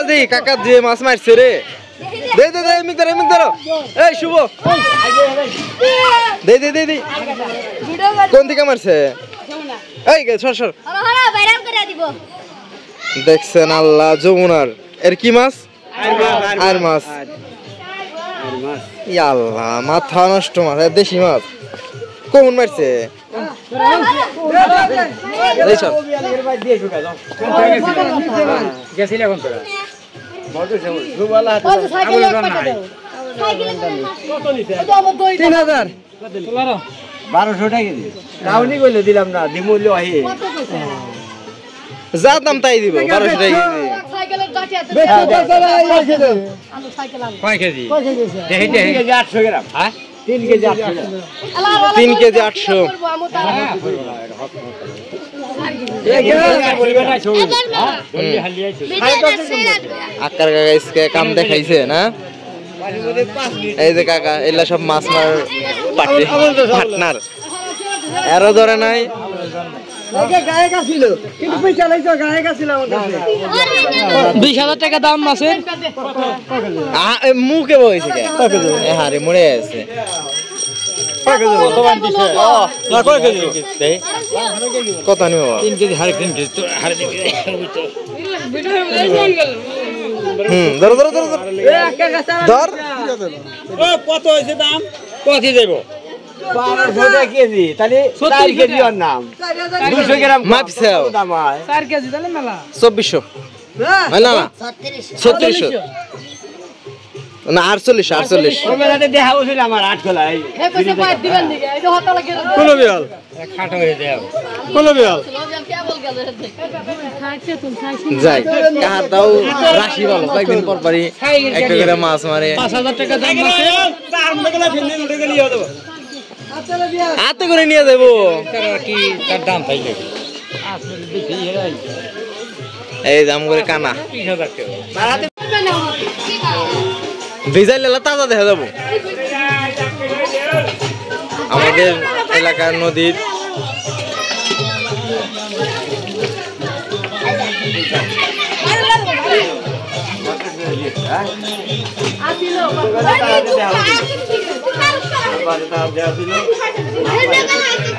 দি কাকা দিয়ে মাছ মারছে রে দে দে দে এমিক ধরো এই শুভ দে দে দে দে কোন দিকে মারছে এই সর সর ভাইরাল করে দিব দেখছেন আল্লাহ যমুনার এর কি মাছ আর মাছ ইয়া আল্লাহ মাথা নষ্ট মাছ দেশি মাছ কোন মারছে এই সব গেছিল এখন তোরা মজা আছে সুবহানাল্লাহ সাইকেল পাঠা দাও সাইকেল 3000 1200 টাকা দি রাউনি কইলো দিলাম না দিমুল্য আহি যা দাম তাই দিব 1200 টাকা দি সাইকেলের গাটি আছে আলু সাইকেল আলু কয় কেজি দেখি 800 গ্রাম হ্যাঁ 3 কেজি 800 3 কেজি 800 আকার কাকা इसके काम দেখাইছে না এই যে কাকা এলা সব মাছ মার পার্টনার এরো ধরে নাই ওকে গায়ক ছিল কিন্তু পয়সা লাইছো গায়ক ছিল আমার কাছে 20000 টাকা দাম মাছের মুখে বইছে কে এ হারে মরে আছে কত নিব 3 কেজি হারে 3 কেজি হারে ধর ধর ধর ধর ও কত হইছে দাম কত দেব 1200 টাকা কেজি তাহলে 4 কেজি এর নাম 200 গ্রাম মাপছেও দাম হয় 4 কেজি তাহলে মেলা 2400 না না 3600 না 48 ওই মেলাতে দেখা হইছিল আমার 8 খোলা এই কইছে কয় দিবেন দিকে এই যে হতা লাগে কোন বিয়াল খাটো হয়ে দেও কোন বিয়াল যাই কাহার দাও রাশি ভালো কয়েকদিন পর পরই একটা করে মাছ মারে 5000 টাকা দাম মাছে চার মেলা ফেলে উঠে গেলি হবে হাতে করে নিয়ে যাবো কি তার দাম পাইলে এই দাম করে কানা 30000 টাকা ভিজাইলে তাজা দেখা যাবো আমাদের এলাকার নদীর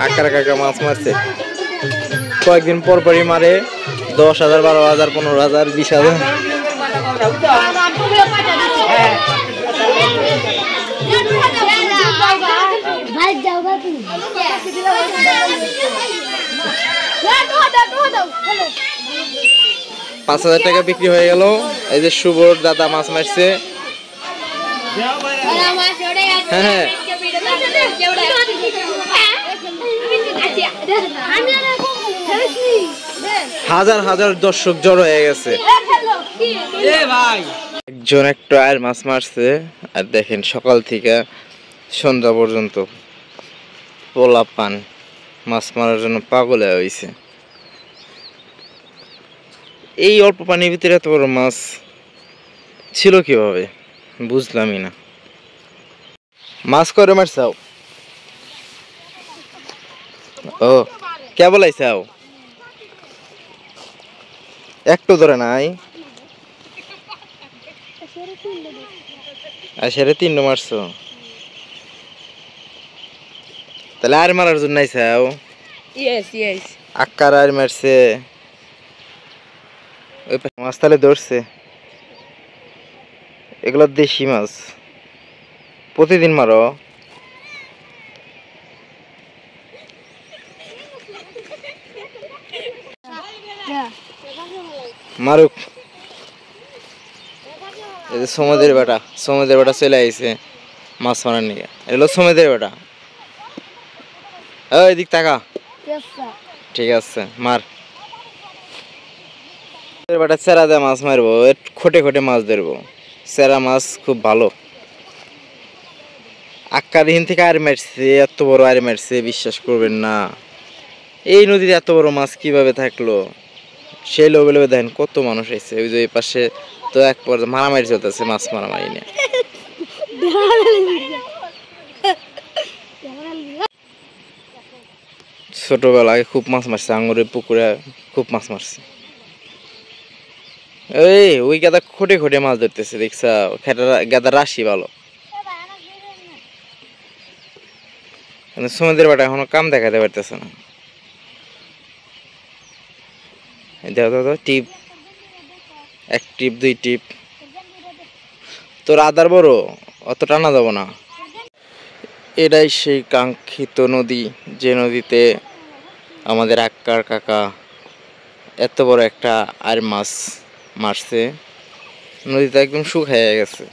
আকার কাকা মাছ মারছে কয়েকদিন পর পরই মারে 10,000 12,000 15,000 20,000 5,000 টাকা বিক্রি হয়ে গেল এই যে শুভর দাদা মাছ মারছে হ্যাঁ হাজার হাজার দর্শক জড়ো হয়ে গেছে একজন একটু আর মাছ মারছে আর দেখেন সকাল থেকে সন্ধ্যা পর্যন্ত পোলা পান মাছ মারার জন্য পাগল হয়েছে এই অল্প পানির ভিতরে এত বড় মাছ ছিল কিভাবে বুঝলামই না মাছ করে মারছাও ও কে বলাইছাও একটু ধরে নাই আশারে 3 মারছো তাহলে আর মারার জন্য আইছাও ইয়েস আক্কার আর মারছে ওই মাছ তাহলে ধরছে এগুলো দেশি মাছ প্রতিদিন মারো মারুক এই যে সমুদ্রের বেটা চলে আইছে মাছ মারার নিয়ে এগুলো সমুদ্রের বেটা ওই দিক তাকা ঠিক আছে মার বেটা চেরা দিয়ে মাছ মারবো খোটে খোটে মাছ ধরবো চেরা মাছ খুব ভালো আক্কা দিন থেকে আর মারছে এত বড় আর মারছে বিশ্বাস করবেন না এই নদীতে এত বড় মাছ কিভাবে থাকলো সেই লেভেলে দেখেন কত মানুষ এসেছে ওই যে এই পাশে তো এক পর্যায়ে মারামারি চলতেছে মাছ মারামারি নিয়ে ছোটবেলায় খুব মাছ মারছে আঙুরের পুকুরে খুব মাছ মারছে ওই গাদা খুঁটে খুঁটে মাছ ধরতেছে দেখছা, গাদা রাশি ভালো। সমুদ্রের বাটা এখনো কাম দেখাতে পারতেছে না। দেখো টিপ, এক টিপ দুই টিপ, তোর আদার বড়, অত টানা যাব না। এটাই সেই কাঙ্ক্ষিত নদী, যে নদীতে আমাদের আক্কার কাকা এত বড় একটা আর মাছ মারছে। নদীটা একদম শুকিয়ে গেছে।